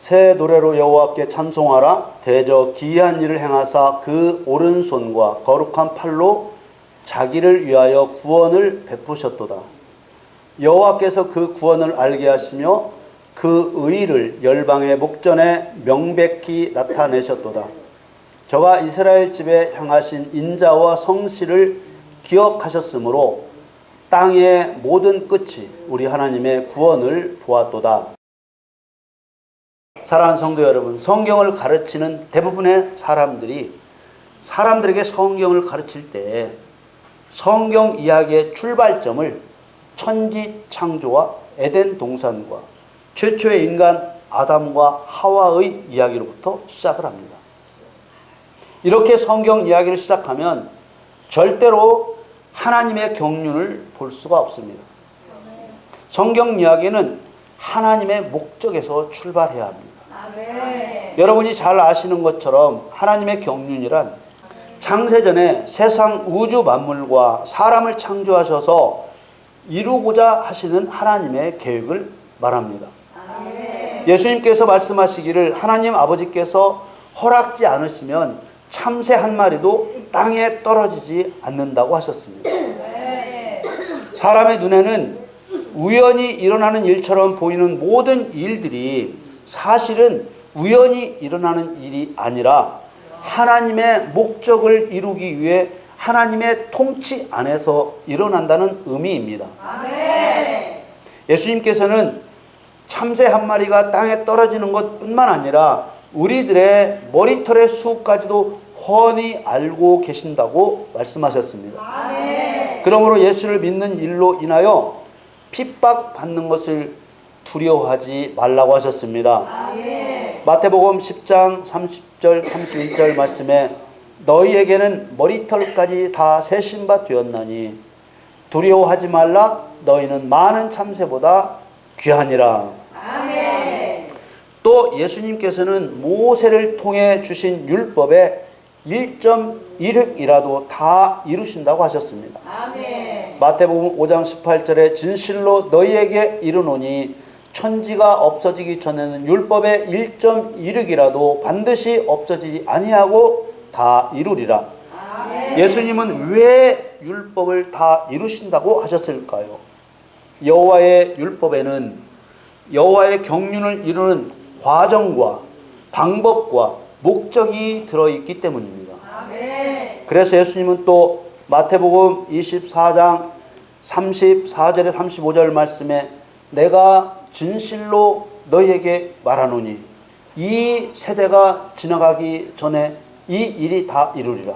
새 노래로 여호와께 찬송하라. 대저 기이한 일을 행하사 그 오른손과 거룩한 팔로 자기를 위하여 구원을 베푸셨도다. 여호와께서 그 구원을 알게 하시며 그 의를 열방의 목전에 명백히 나타내셨도다. 저가 이스라엘 집에 향하신 인자와 성실을 기억하셨으므로 땅의 모든 끝이 우리 하나님의 구원을 보았도다. 사랑하는 성도 여러분, 성경을 가르치는 대부분의 사람들에게 성경을 가르칠 때 성경 이야기의 출발점을 천지 창조와 에덴 동산과 최초의 인간 아담과 하와의 이야기로부터 시작을 합니다. 이렇게 성경 이야기를 시작하면 절대로 하나님의 경륜을 볼 수가 없습니다. 성경 이야기는 하나님의 목적에서 출발해야 합니다. 여러분이 잘 아시는 것처럼 하나님의 경륜이란 창세전에 세상 우주 만물과 사람을 창조하셔서 이루고자 하시는 하나님의 계획을 말합니다. 예수님께서 말씀하시기를 하나님 아버지께서 허락지 않으시면 참새 한 마리도 땅에 떨어지지 않는다고 하셨습니다. 사람의 눈에는 우연히 일어나는 일처럼 보이는 모든 일들이 사실은 우연히 일어나는 일이 아니라 하나님의 목적을 이루기 위해 하나님의 통치 안에서 일어난다는 의미입니다. 예수님께서는 참새 한 마리가 땅에 떨어지는 것뿐만 아니라 우리들의 머리털의 수까지도 훤히 알고 계신다고 말씀하셨습니다. 그러므로 예수를 믿는 일로 인하여 핍박받는 것을 두려워하지 말라고 하셨습니다. 마태복음 10장 30절 31절 말씀에 너희에게는 머리털까지 다 세신 바 되었나니 두려워하지 말라. 너희는 많은 참새보다 귀하니라. 또 예수님께서는 모세를 통해 주신 율법의 1.1획이라도 다 이루신다고 하셨습니다. 마태복음 5장 18절에 진실로 너희에게 이르노니 천지가 없어지기 전에는 율법의 1.1획이라도 반드시 없어지지 아니하고 다 이루리라. 예수님은 왜 율법을 다 이루신다고 하셨을까요? 여호와의 율법에는 여호와의 경륜을 이루는 과정과 방법과 목적이 들어있기 때문입니다. 그래서 예수님은 또 마태복음 24장 34절에 35절 말씀에 내가 진실로 너희에게 말하노니 이 세대가 지나가기 전에 이 일이 다 이루리라.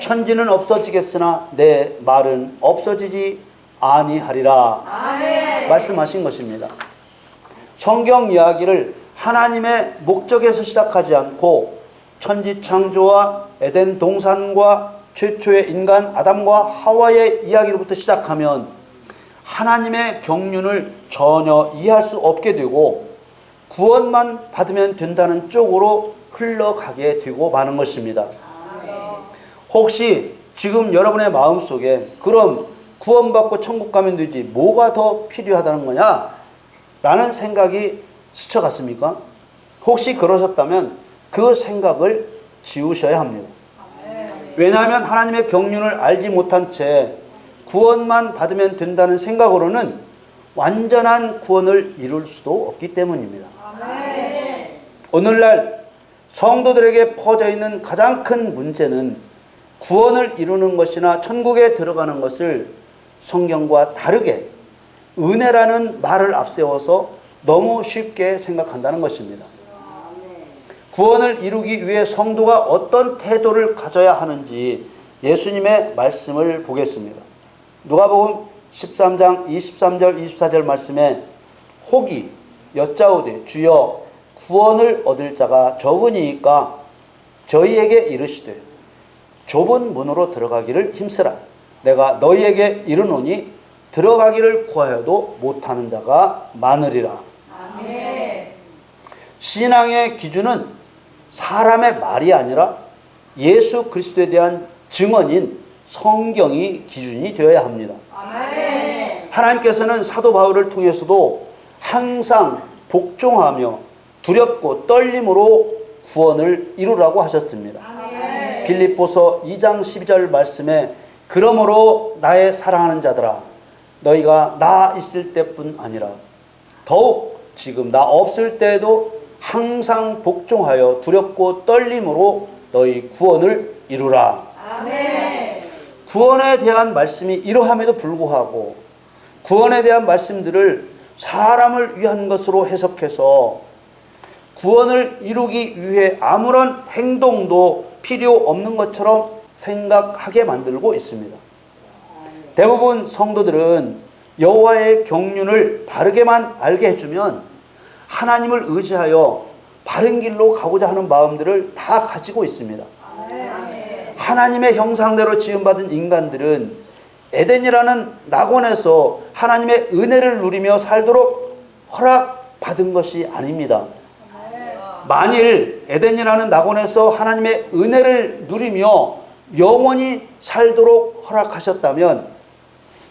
천지는 없어지겠으나 내 말은 없어지지 아니하리라. 말씀하신 것입니다. 성경 이야기를 하나님의 목적에서 시작하지 않고 천지 창조와 에덴 동산과 최초의 인간 아담과 하와의 이야기로부터 시작하면 하나님의 경륜을 전혀 이해할 수 없게 되고 구원만 받으면 된다는 쪽으로 흘러가게 되고 마는 것입니다. 혹시 지금 여러분의 마음속에 그럼 구원받고 천국 가면 되지 뭐가 더 필요하다는 거냐? 라는 생각이 스쳐갔습니까? 혹시 그러셨다면 그 생각을 지우셔야 합니다. 왜냐하면 하나님의 경륜을 알지 못한 채 구원만 받으면 된다는 생각으로는 완전한 구원을 이룰 수도 없기 때문입니다. 오늘날 성도들에게 퍼져 있는 가장 큰 문제는 구원을 이루는 것이나 천국에 들어가는 것을 성경과 다르게 은혜라는 말을 앞세워서 너무 쉽게 생각한다는 것입니다. 구원을 이루기 위해 성도가 어떤 태도를 가져야 하는지 예수님의 말씀을 보겠습니다. 누가복음 13장 23절 24절 말씀에 혹이 여짜오되 주여 구원을 얻을 자가 적으니까 저희에게 이르시되 좁은 문으로 들어가기를 힘쓰라. 내가 너희에게 이르노니 들어가기를 구하여도 못하는 자가 많으리라. 신앙의 기준은 사람의 말이 아니라 예수 그리스도에 대한 증언인 성경이 기준이 되어야 합니다. 하나님께서는 사도 바울을 통해서도 항상 복종하며 두렵고 떨림으로 구원을 이루라고 하셨습니다. 빌립보서 2장 12절 말씀에 그러므로 나의 사랑하는 자들아 너희가 나 있을 때뿐 아니라 더욱 지금 나 없을 때에도 항상 복종하여 두렵고 떨림으로 너희 구원을 이루라. 아멘. 구원에 대한 말씀이 이러함에도 불구하고 구원에 대한 말씀들을 사람을 위한 것으로 해석해서 구원을 이루기 위해 아무런 행동도 필요 없는 것처럼 생각하게 만들고 있습니다. 대부분 성도들은 여호와의 경륜을 바르게만 알게 해주면 하나님을 의지하여 바른 길로 가고자 하는 마음들을 다 가지고 있습니다. 하나님의 형상대로 지음받은 인간들은 에덴이라는 낙원에서 하나님의 은혜를 누리며 살도록 허락받은 것이 아닙니다. 만일 에덴이라는 낙원에서 하나님의 은혜를 누리며 영원히 살도록 허락하셨다면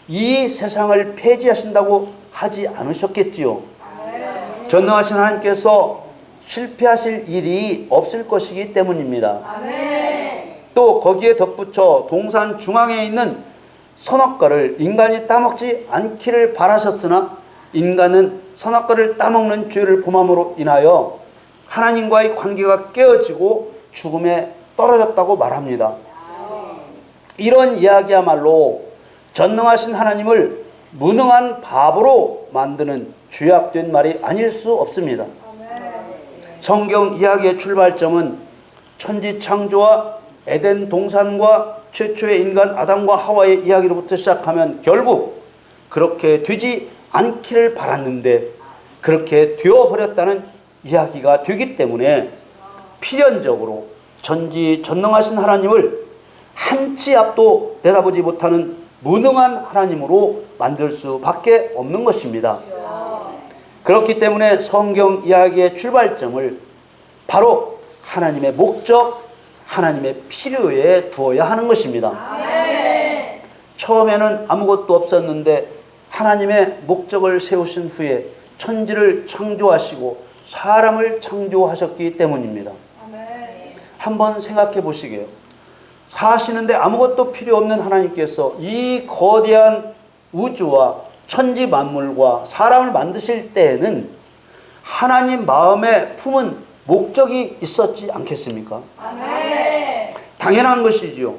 이 세상을 폐지하신다고 하지 않으셨겠지요. 전능하신 하나님께서 실패하실 일이 없을 것이기 때문입니다. 또 거기에 덧붙여 동산 중앙에 있는 선악과를 인간이 따먹지 않기를 바라셨으나 인간은 선악과를 따먹는 죄를 범함으로 인하여 하나님과의 관계가 깨어지고 죽음에 떨어졌다고 말합니다. 이런 이야기야말로 전능하신 하나님을 무능한 바보로 만드는 죄악된 말이 아닐 수 없습니다. 성경 이야기의 출발점은 천지 창조와 에덴 동산과 최초의 인간 아담과 하와의 이야기로부터 시작하면 결국 그렇게 되지 않기를 바랐는데 그렇게 되어버렸다는 이야기가 되기 때문에 필연적으로 전지전능하신 하나님을 한치 앞도 내다보지 못하는 무능한 하나님으로 만들 수밖에 없는 것입니다. 그렇기 때문에 성경 이야기의 출발점을 바로 하나님의 목적, 하나님의 필요에 두어야 하는 것입니다. 처음에는 아무것도 없었는데 하나님의 목적을 세우신 후에 천지를 창조하시고 사람을 창조하셨기 때문입니다. 한번 생각해 보시게요. 사시는데 아무것도 필요 없는 하나님께서 이 거대한 우주와 천지 만물과 사람을 만드실 때에는 하나님 마음에 품은 목적이 있었지 않겠습니까? 당연한 것이지요.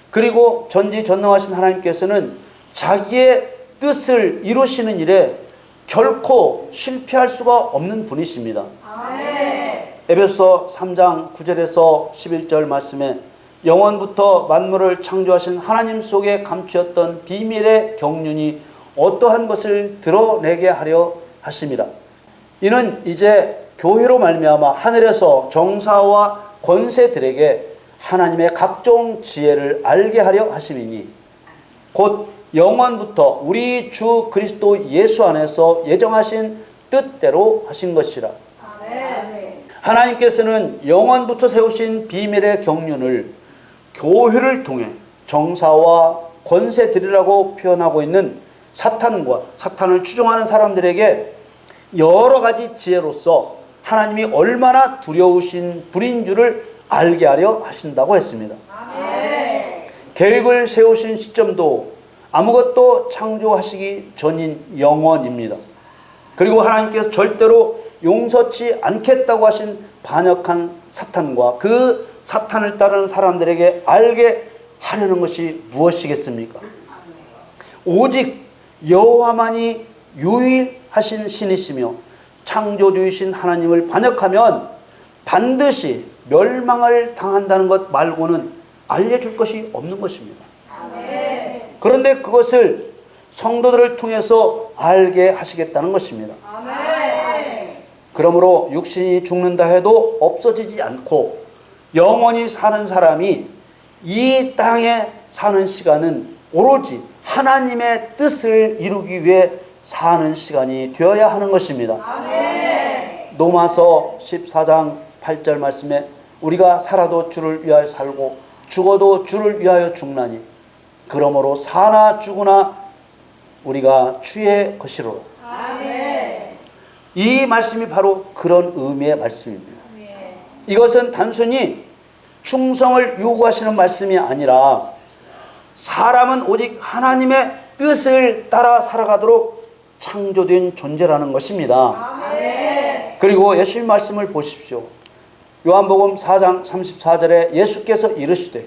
그리고 전지전능하신 하나님께서는 자기의 뜻을 이루시는 일에 결코 실패할 수가 없는 분이십니다. 에베소 3장 9절에서 11절 말씀에 영원부터 만물을 창조하신 하나님 속에 감추었던 비밀의 경륜이 어떠한 것을 드러내게 하려 하심이라. 이는 이제 교회로 말미암아 하늘에서 정사와 권세들에게 하나님의 각종 지혜를 알게 하려 하심이니 곧 영원부터 우리 주 그리스도 예수 안에서 예정하신 뜻대로 하신 것이라. 하나님께서는 영원부터 세우신 비밀의 경륜을 교회를 통해 정사와 권세들이라고 표현하고 있는 사탄을 추종하는 사람들에게 여러 가지 지혜로서 하나님이 얼마나 두려우신 분인 줄을 알게 하려 하신다고 했습니다. 계획을 세우신 시점도 아무것도 창조하시기 전인 영원입니다. 그리고 하나님께서 절대로 용서치 않겠다고 하신 반역한 사탄과 그 사탄을 따르는 사람들에게 알게 하려는 것이 무엇이겠습니까? 오직 여호와만이 유일하신 신이시며 창조주이신 하나님을 반역하면 반드시 멸망을 당한다는 것 말고는 알려줄 것이 없는 것입니다. 그런데 그것을 성도들을 통해서 알게 하시겠다는 것입니다. 그러므로 육신이 죽는다 해도 없어지지 않고 영원히 사는 사람이 이 땅에 사는 시간은 오로지 하나님의 뜻을 이루기 위해 사는 시간이 되어야 하는 것입니다. 로마서 14장 8절 말씀에 우리가 살아도 주를 위하여 살고 죽어도 주를 위하여 죽나니 그러므로 사나 죽으나 우리가 주의 것이로라. 이 말씀이 바로 그런 의미의 말씀입니다. 이것은 단순히 충성을 요구하시는 말씀이 아니라 사람은 오직 하나님의 뜻을 따라 살아가도록 창조된 존재라는 것입니다. 그리고 예수님 말씀을 보십시오. 요한복음 4장 34절에 예수께서 이르시되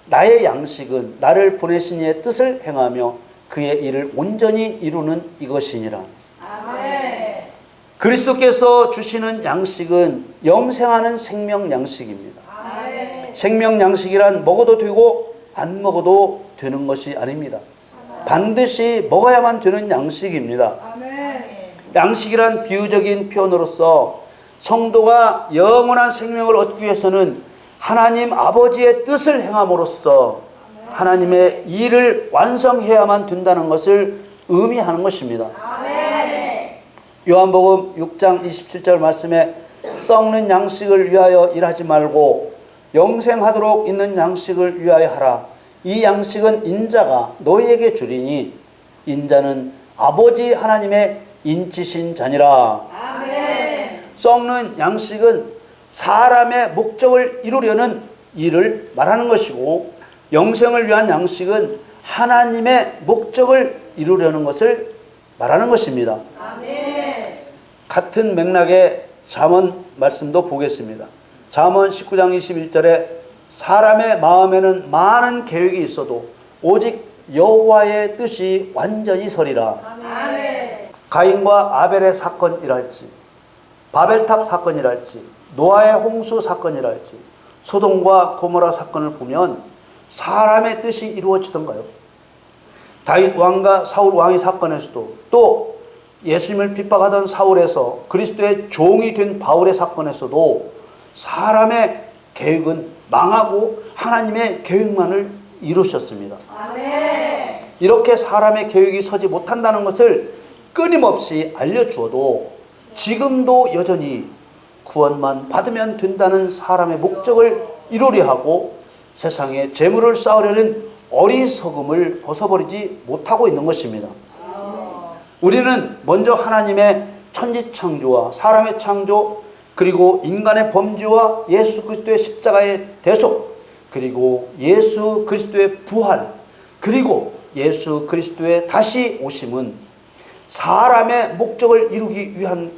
나의 양식은 나를 보내신 이의 뜻을 행하며 그의 일을 온전히 이루는 이것이니라. 그리스도께서 주시는 양식은 영생하는 생명 양식입니다. 생명 양식이란 먹어도 되고 안 먹어도 되는 것이 아닙니다. 반드시 먹어야만 되는 양식입니다. 양식이란 비유적인 표현으로서 성도가 영원한 생명을 얻기 위해서는 하나님 아버지의 뜻을 행함으로써 하나님의 일을 완성해야만 된다는 것을 의미하는 것입니다. 요한복음 6장 27절 말씀에 썩는 양식을 위하여 일하지 말고 영생하도록 있는 양식을 위하여 하라. 이 양식은 인자가 너희에게 주리니 인자는 아버지 하나님의 인치신 자니라. 썩는 양식은 사람의 목적을 이루려는 일을 말하는 것이고, 영생을 위한 양식은 하나님의 목적을 이루려는 것을 말하는 것입니다. 같은 맥락의 잠언 말씀도 보겠습니다. 잠언 19장 21절에 사람의 마음에는 많은 계획이 있어도 오직 여호와의 뜻이 완전히 서리라. 가인과 아벨의 사건이랄지, 바벨탑 사건이랄지, 노아의 홍수 사건이랄지, 소돔과 고모라 사건을 보면 사람의 뜻이 이루어지던가요? 다윗 왕과 사울 왕의 사건에서도, 또 예수님을 핍박하던 사울에서 그리스도의 종이 된 바울의 사건에서도 사람의 계획은 망하고 하나님의 계획만을 이루셨습니다. 이렇게 사람의 계획이 서지 못한다는 것을 끊임없이 알려주어도 지금도 여전히 구원만 받으면 된다는 사람의 목적을 이루려 하고 세상에 재물을 쌓으려는 어리석음을 벗어버리지 못하고 있는 것입니다. 우리는 먼저 하나님의 천지창조와 사람의 창조, 그리고 인간의 범죄와 예수 그리스도의 십자가의 대속, 그리고 예수 그리스도의 부활, 그리고 예수 그리스도의 다시 오심은 사람의 목적을 이루기 위한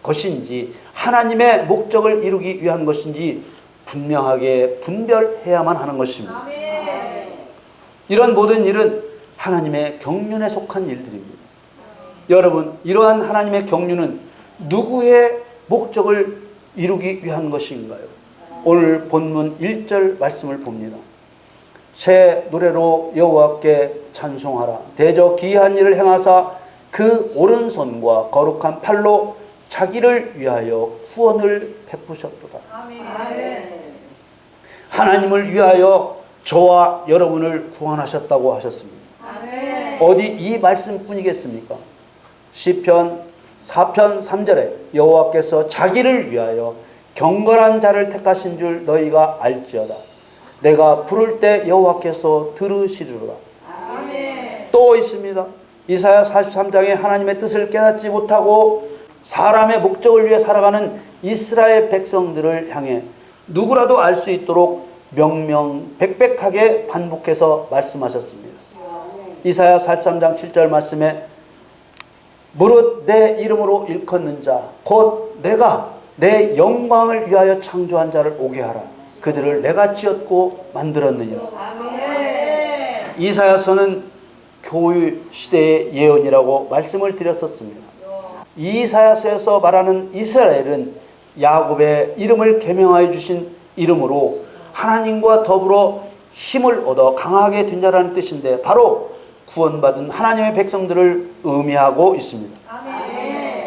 것인지 하나님의 목적을 이루기 위한 것인지 분명하게 분별해야만 하는 것입니다. 이런 모든 일은 하나님의 경륜에 속한 일들입니다. 여러분, 이러한 하나님의 경륜은 누구의 목적을 이루기 위한 것인가요? 오늘 본문 1절 말씀을 봅니다. 새 노래로 여호와께 찬송하라. 대저 기이한 일을 행하사 그 오른손과 거룩한 팔로 자기를 위하여 후원을 베푸셨도다. 하나님을 위하여 저와 여러분을 구원하셨다고 하셨습니다. 어디 이 말씀뿐이겠습니까? 시편 4편 3절에 여호와께서 자기를 위하여 경건한 자를 택하신 줄 너희가 알지어다. 내가 부를 때 여호와께서 들으시리로다. 또 있습니다. 이사야 43장에 하나님의 뜻을 깨닫지 못하고 사람의 목적을 위해 살아가는 이스라엘 백성들을 향해 누구라도 알 수 있도록 명명백백하게 반복해서 말씀하셨습니다. 이사야 43장 7절 말씀에 무릇 내 이름으로 일컫는 자 곧 내가 내 영광을 위하여 창조한 자를 오게 하라. 그들을 내가 지었고 만들었느니라. 이사야서는 교회 시대의 예언이라고 말씀을 드렸었습니다. 이사야서에서 말하는 이스라엘은 야곱의 이름을 계명하여 주신 이름으로 하나님과 더불어 힘을 얻어 강하게 된 자라는 뜻인데, 바로 구원받은 하나님의 백성들을 의미하고 있습니다.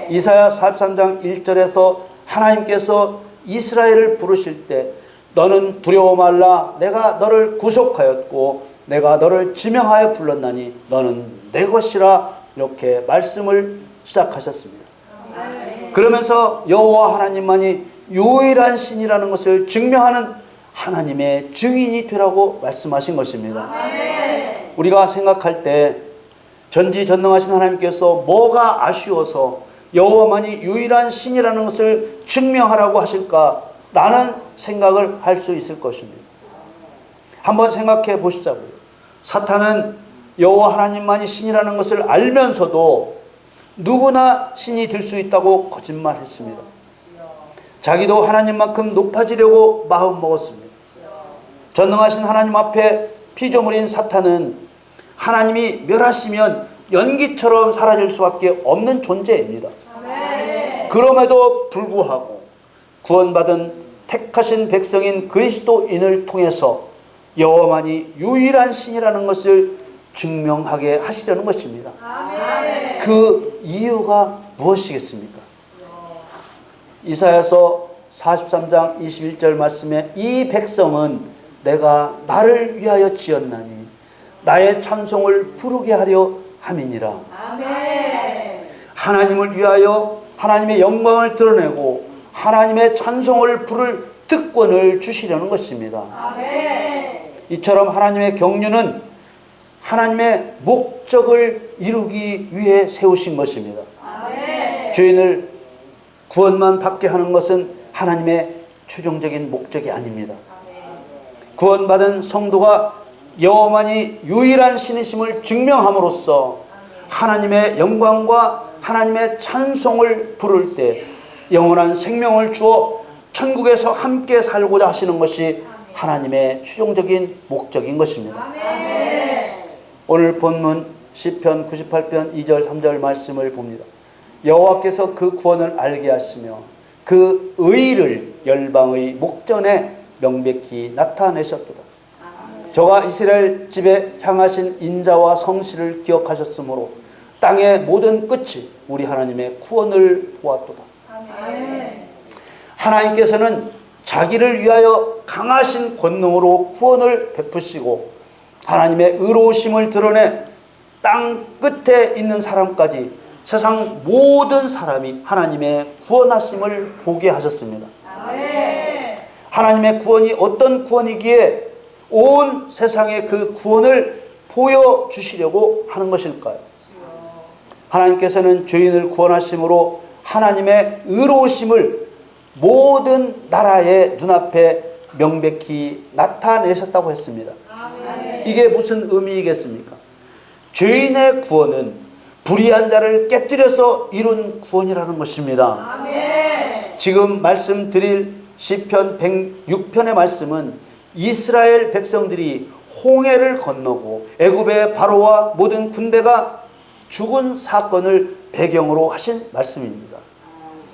이사야 43장 1절에서 하나님께서 이스라엘을 부르실 때 너는 두려워 말라. 내가 너를 구속하였고 내가 너를 지명하여 불렀나니 너는 내 것이라. 이렇게 말씀을 시작하셨습니다. 그러면서 여호와 하나님만이 유일한 신이라는 것을 증명하는 하나님의 증인이 되라고 말씀하신 것입니다. 우리가 생각할 때 전지전능하신 하나님께서 뭐가 아쉬워서 여호와만이 유일한 신이라는 것을 증명하라고 하실까라는 생각을 할 수 있을 것입니다. 한번 생각해 보시자고요. 사탄은 여호와 하나님만이 신이라는 것을 알면서도 누구나 신이 될 수 있다고 거짓말했습니다. 자기도 하나님만큼 높아지려고 마음먹었습니다. 전능하신 하나님 앞에 피조물인 사탄은 하나님이 멸하시면 연기처럼 사라질 수밖에 없는 존재입니다. 그럼에도 불구하고 구원받은 택하신 백성인 그리스도인을 통해서 여호와만이 유일한 신이라는 것을 증명하게 하시려는 것입니다. 그 이유가 무엇이겠습니까? 이사야서 43장 21절 말씀에 이 백성은 내가 나를 위하여 지었나니 나의 찬송을 부르게 하려 함이니라. 하나님을 위하여 하나님의 영광을 드러내고 하나님의 찬송을 부를 특권을 주시려는 것입니다. 이처럼 하나님의 경륜은 하나님의 목적을 이루기 위해 세우신 것입니다. 죄인을 구원만 받게 하는 것은 하나님의 최종적인 목적이 아닙니다. 구원받은 성도가 여호와만이 유일한 신이심을 증명함으로써 하나님의 영광과 하나님의 찬송을 부를 때 영원한 생명을 주어 천국에서 함께 살고자 하시는 것이 하나님의 최종적인 목적인 것입니다. 오늘 본문 시편 98편 2절 3절 말씀을 봅니다. 여호와께서 그 구원을 알게 하시며 그 의를 열방의 목전에 명백히 나타내셨도다. 저가 이스라엘 집에 향하신 인자와 성실을 기억하셨으므로 땅의 모든 끝이 우리 하나님의 구원을 보았도다. 하나님께서는 자기를 위하여 강하신 권능으로 구원을 베푸시고 하나님의 의로우심을 드러내 땅 끝에 있는 사람까지 세상 모든 사람이 하나님의 구원하심을 보게 하셨습니다. 하나님의 구원이 어떤 구원이기에 온 세상에 그 구원을 보여주시려고 하는 것일까요? 하나님께서는 죄인을 구원하심으로 하나님의 의로우심을 모든 나라의 눈앞에 명백히 나타내셨다고 했습니다. 이게 무슨 의미이겠습니까? 죄인의 구원은 불의한 자를 깨뜨려서 이룬 구원이라는 것입니다. 지금 말씀드릴 시편 106편의 말씀은 이스라엘 백성들이 홍해를 건너고 애굽의 바로와 모든 군대가 죽은 사건을 배경으로 하신 말씀입니다.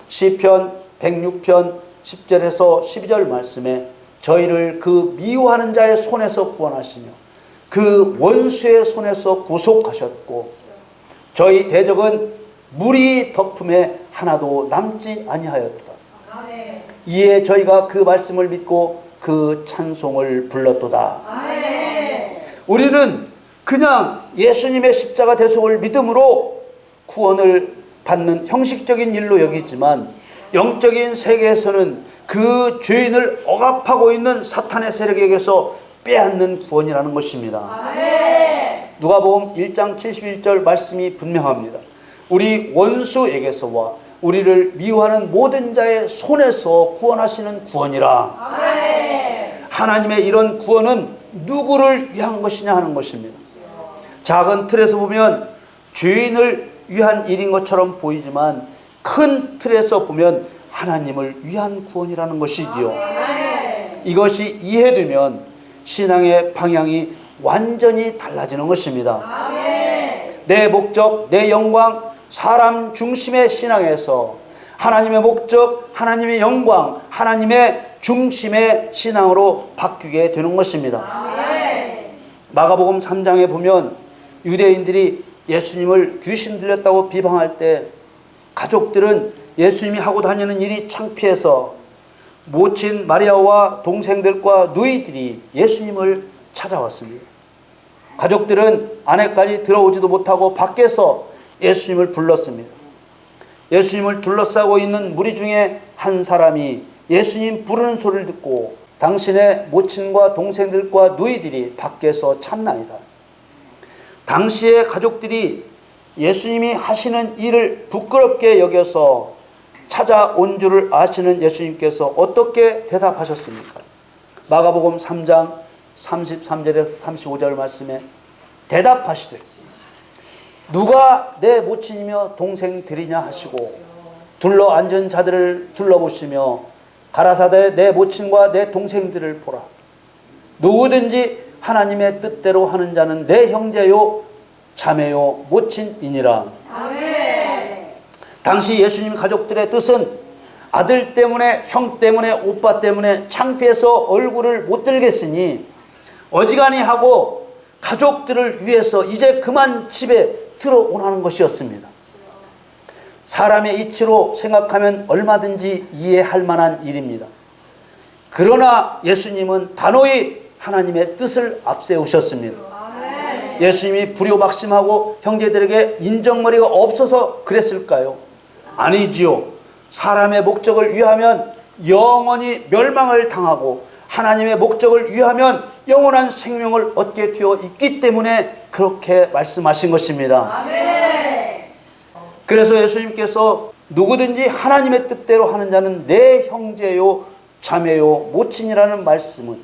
시편 106편 10절에서 12절 말씀에 저희를 그 미워하는 자의 손에서 구원하시며 그 원수의 손에서 구속하셨고 저희 대적은 물이 덮음에 하나도 남지 아니하였도다. 이에 저희가 그 말씀을 믿고 그 찬송을 불렀도다. 우리는 그냥 예수님의 십자가 대속을 믿음으로 구원을 받는 형식적인 일로 여기지만 영적인 세계에서는 그 죄인을 억압하고 있는 사탄의 세력에게서 빼앗는 구원이라는 것입니다. 누가복음 1장 71절 말씀이 분명합니다. 우리 원수에게서와 우리를 미워하는 모든 자의 손에서 구원하시는 구원이라. 하나님의 이런 구원은 누구를 위한 것이냐 하는 것입니다. 작은 틀에서 보면 죄인을 위한 일인 것처럼 보이지만 큰 틀에서 보면 하나님을 위한 구원이라는 것이지요. 이것이 이해되면 신앙의 방향이 완전히 달라지는 것입니다. 내 목적, 내 영광, 사람 중심의 신앙에서 하나님의 목적, 하나님의 영광, 하나님의 중심의 신앙으로 바뀌게 되는 것입니다. 마가복음 3장에 보면 유대인들이 예수님을 귀신 들렸다고 비방할 때 가족들은 예수님이 하고 다니는 일이 창피해서 모친 마리아와 동생들과 누이들이 예수님을 찾아왔습니다. 가족들은 안에까지 들어오지도 못하고 밖에서 예수님을 불렀습니다. 예수님을 둘러싸고 있는 무리 중에 한 사람이 예수님 부르는 소리를 듣고 당신의 모친과 동생들과 누이들이 밖에서 찾나이다. 당시의 가족들이 예수님이 하시는 일을 부끄럽게 여겨서 찾아온 줄을 아시는 예수님께서 어떻게 대답하셨습니까? 마가복음 3장 33절에서 35절 말씀에 대답하시되 누가 내 모친이며 동생들이냐 하시고 둘러 앉은 자들을 둘러보시며 가라사대 내 모친과 내 동생들을 보라. 누구든지 하나님의 뜻대로 하는 자는 내 형제요 자매요 모친이니라. 아멘. 당시 예수님 가족들의 뜻은 아들 때문에, 형 때문에, 오빠 때문에 창피해서 얼굴을 못 들겠으니 어지간히 하고 가족들을 위해서 이제 그만 집에 들어오라는 것이었습니다. 사람의 이치로 생각하면 얼마든지 이해할 만한 일입니다. 그러나 예수님은 단호히 하나님의 뜻을 앞세우셨습니다. 예수님이 불효박심하고 형제들에게 인정머리가 없어서 그랬을까요? 아니지요. 사람의 목적을 위하면 영원히 멸망을 당하고 하나님의 목적을 위하면 영원한 생명을 얻게 되어 있기 때문에 그렇게 말씀하신 것입니다. 아멘. 그래서 예수님께서 누구든지 하나님의 뜻대로 하는 자는 내 형제요 자매요 모친이라는 말씀은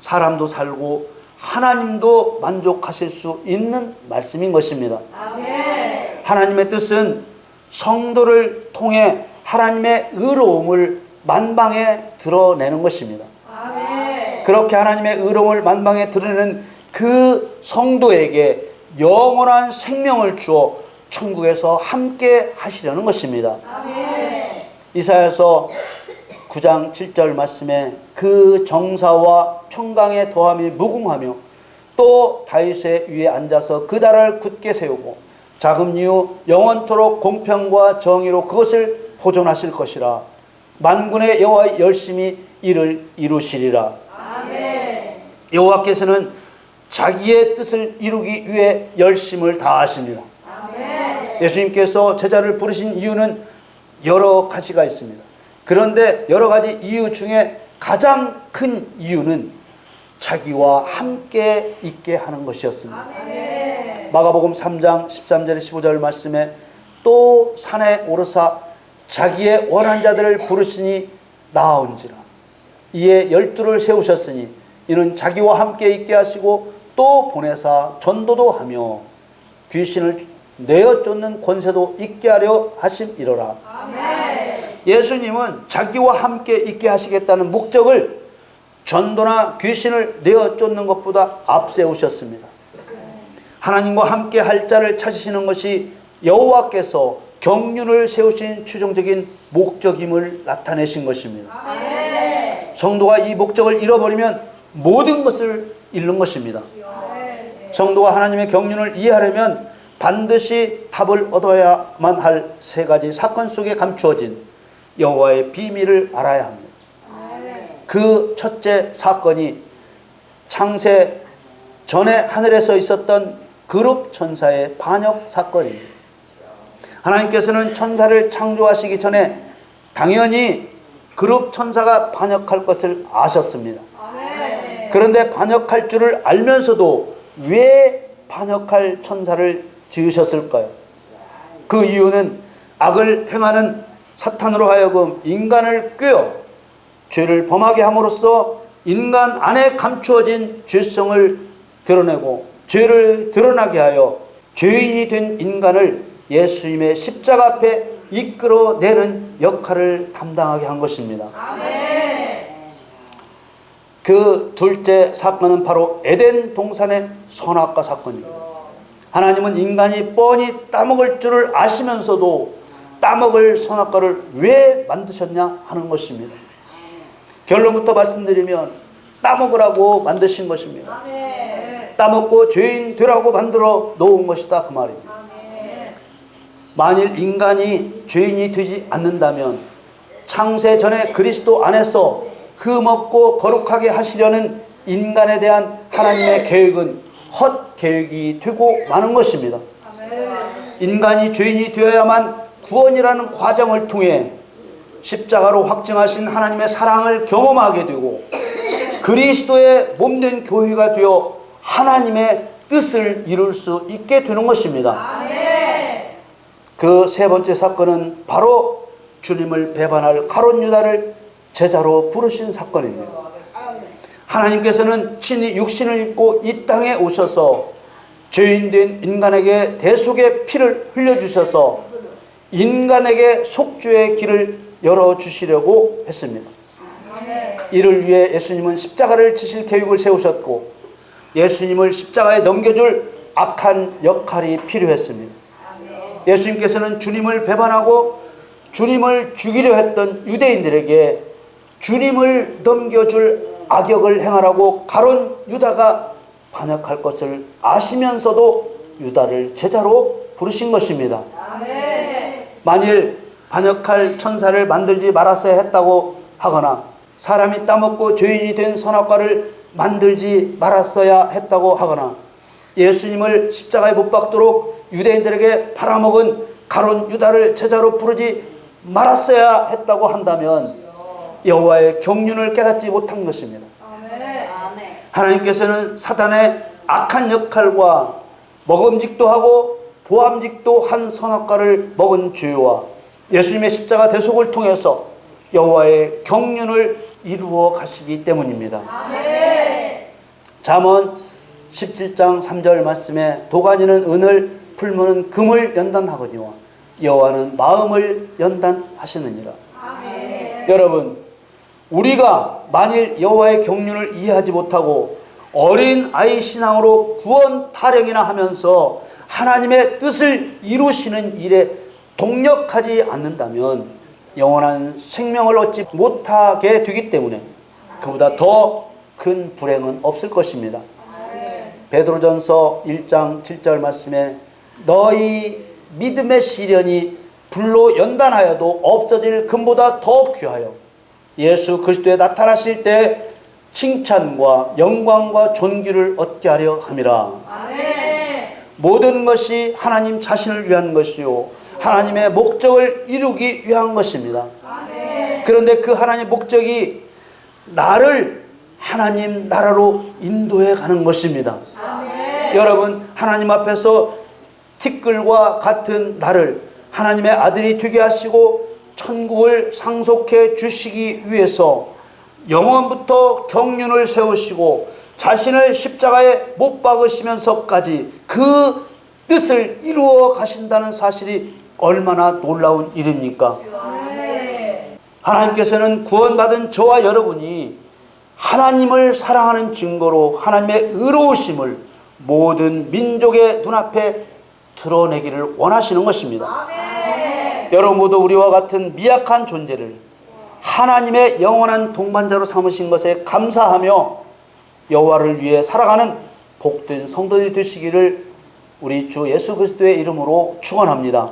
사람도 살고 하나님도 만족하실 수 있는 말씀인 것입니다. 아멘. 하나님의 뜻은 성도를 통해 하나님의 의로움을 만방에 드러내는 것입니다. 아멘. 그렇게 하나님의 의로움을 만방에 드러내는 그 성도에게 영원한 생명을 주어 천국에서 함께 하시려는 것입니다. 아멘. 이사야서 9장 7절 말씀에 그 정사와 평강의 더함이 무궁하며 또 다윗의 위에 앉아서 그 나라를 굳게 세우고 자금 이후 영원토록 공평과 정의로 그것을 보존하실 것이라. 만군의 여호와 열심히 이를 이루시리라. 아멘. 여호와께서는 자기의 뜻을 이루기 위해 열심을 다하십니다. 아멘. 예수님께서 제자를 부르신 이유는 여러 가지가 있습니다. 그런데 여러 가지 이유 중에 가장 큰 이유는 자기와 함께 있게 하는 것이었습니다. 아멘. 마가복음 3장 13절 15절 말씀에 또 산에 오르사 자기의 원한 자들을 부르시니 나아온지라. 이에 12를 세우셨으니 이는 자기와 함께 있게 하시고 또 보내사 전도도 하며 귀신을 내어 쫓는 권세도 있게 하려 하심이로라. 아멘. 예수님은 자기와 함께 있게 하시겠다는 목적을 전도나 귀신을 내어 쫓는 것보다 앞세우셨습니다. 하나님과 함께 할 자를 찾으시는 것이 여호와께서 경륜을 세우신 최종적인 목적임을 나타내신 것입니다. 아멘. 성도가 이 목적을 잃어버리면 모든 것을 잃는 것입니다. 성도가 하나님의 경륜을 이해하려면 반드시 답을 얻어야만 할 세 가지 사건 속에 감추어진 여호와의 비밀을 알아야 합니다. 그 첫째 사건이 창세 전에 하늘에서 있었던 그룹 천사의 반역 사건입니다. 하나님께서는 천사를 창조하시기 전에 당연히 그룹 천사가 반역할 것을 아셨습니다. 그런데 반역할 줄을 알면서도 왜 반역할 천사를 지으셨을까요? 그 이유는 악을 행하는 사탄으로 하여금 인간을 꾀어 죄를 범하게 함으로써 인간 안에 감추어진 죄성을 드러내고 죄를 드러나게 하여 죄인이 된 인간을 예수님의 십자가 앞에 이끌어내는 역할을 담당하게 한 것입니다. 아멘. 그 둘째 사건은 바로 에덴 동산의 선악과 사건입니다. 하나님은 인간이 뻔히 따먹을 줄을 아시면서도 따먹을 선악과를 왜 만드셨냐 하는 것입니다. 결론부터 말씀드리면 따먹으라고 만드신 것입니다. 따먹고 죄인 되라고 만들어 놓은 것이다 그 말입니다. 만일 인간이 죄인이 되지 않는다면 창세 전에 그리스도 안에서 흠없고 거룩하게 하시려는 인간에 대한 하나님의 계획은 헛 계획이 되고 마는 것입니다. 인간이 죄인이 되어야만 구원이라는 과정을 통해 십자가로 확증하신 하나님의 사랑을 경험하게 되고 그리스도의 몸된 교회가 되어 하나님의 뜻을 이룰 수 있게 되는 것입니다. 아멘. 그 세 번째 사건은 바로 주님을 배반할 가룟 유다를 제자로 부르신 사건입니다. 하나님께서는 친히 육신을 입고 이 땅에 오셔서 죄인된 인간에게 대속의 피를 흘려주셔서 인간에게 속죄의 길을 열어주시려고 했습니다. 이를 위해 예수님은 십자가를 지실 계획을 세우셨고 예수님을 십자가에 넘겨줄 악한 역할이 필요했습니다. 예수님께서는 주님을 배반하고 주님을 죽이려 했던 유대인들에게 주님을 넘겨줄 악역을 행하라고 가룟 유다가 반역할 것을 아시면서도 유다를 제자로 부르신 것입니다. 만일 반역할 천사를 만들지 말았어야 했다고 하거나 사람이 따먹고 죄인이 된 선악과를 만들지 말았어야 했다고 하거나 예수님을 십자가에 못 박도록 유대인들에게 팔아먹은 가룟 유다를 제자로 부르지 말았어야 했다고 한다면 여호와의 경륜을 깨닫지 못한 것입니다. 하나님께서는 사단의 악한 역할과 먹음직도 하고 보암직도 한 선악과를 먹은 죄와 예수님의 십자가 대속을 통해서 여호와의 경륜을 이루어 가시기 때문입니다. 잠언 17장 3절 말씀에 도가니는 은을 풀무는 금을 연단하거니와 여호와는 마음을 연단하시느니라. 여러분, 우리가 만일 여호와의 경륜을 이해하지 못하고 어린 아이 신앙으로 구원 타령이나 하면서 하나님의 뜻을 이루시는 일에 동력하지 않는다면 영원한 생명을 얻지 못하게 되기 때문에 그보다 더 큰 불행은 없을 것입니다. 베드로전서 1장 7절 말씀에 너희 믿음의 시련이 불로 연단하여도 없어질 금보다 더 귀하여 예수 그리스도에 나타나실 때 칭찬과 영광과 존귀를 얻게 하려 함이라. 모든 것이 하나님 자신을 위한 것이요 하나님의 목적을 이루기 위한 것입니다. 그런데 그 하나님의 목적이 나를 하나님 나라로 인도해 가는 것입니다. 여러분, 하나님 앞에서 티끌과 같은 나를 하나님의 아들이 되게 하시고 천국을 상속해 주시기 위해서 영원부터 경륜을 세우시고 자신을 십자가에 못 박으시면서까지 그 뜻을 이루어 가신다는 사실이 얼마나 놀라운 일입니까? 하나님께서는 구원받은 저와 여러분이 하나님을 사랑하는 증거로 하나님의 의로우심을 모든 민족의 눈앞에 드러내기를 원하시는 것입니다. 여러분 모두 우리와 같은 미약한 존재를 하나님의 영원한 동반자로 삼으신 것에 감사하며 여호와를 위해 살아가는 복된 성도들이 되시기를 우리 주 예수 그리스도의 이름으로 축원합니다.